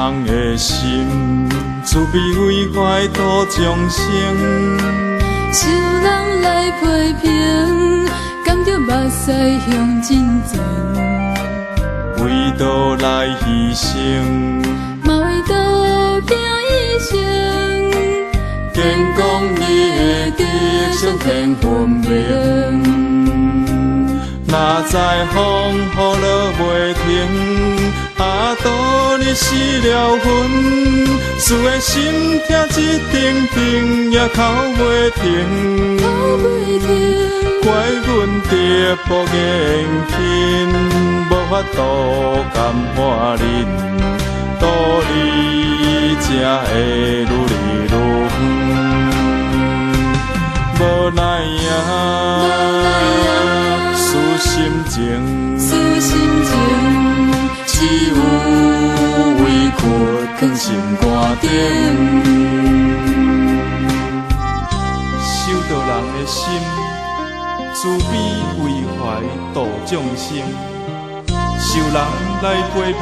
人的心，慈悲为怀度众生。受人来批评，甘着目屎向前前。为道来牺牲，嘛为道拼一生。建功你的德性天分明。若知风雨落袂停，倒你死了魂，思的心痛一定定，也哭袂停。怪阮直步硬拼，无法度甘换忍，道理才会愈来愈远。无奈思心情，只有委屈藏心肝顶。修道人的心，慈悲为怀度众生。受人来批评，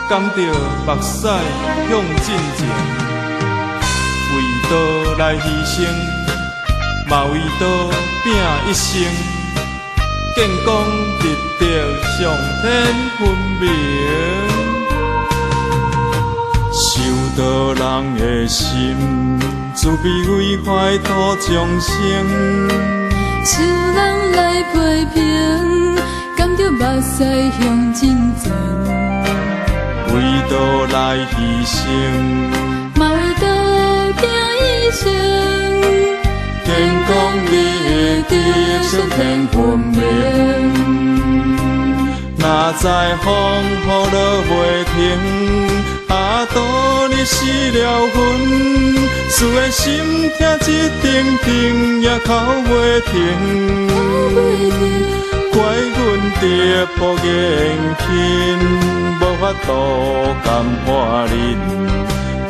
甘着目屎向前前。为道来牺牲，嘛为道拼一生。建功立德上天分明，受道人的心，慈悲为怀度众生。受人来批评，甘着目屎向前前。为道来牺牲，嘛为道拼一生。建功你的德性天分明。若知风雨落袂停，倒你死了魂，思的心痛一定定，也哭袂停。怪阮直步硬拼，无法度甘换忍，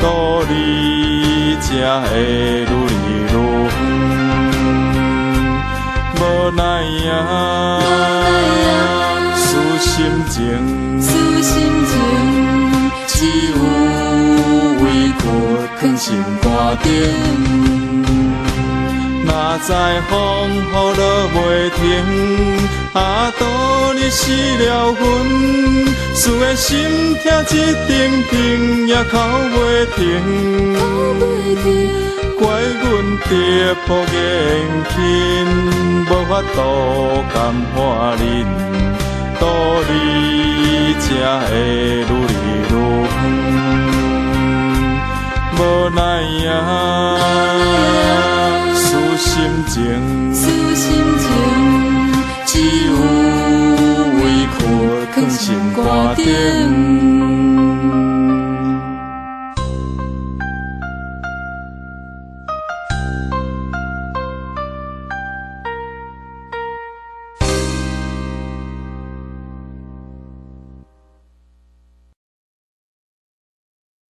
道理才会愈来愈远。无奈思心情，只有委屈藏心肝顶。若知风雨落袂停，倒你死了魂，思的心痛一定定，也哭袂停。怪阮直步硬拼，无法度甘换忍，道理才会愈来愈远。无奈思心情，只有委屈藏心肝顶。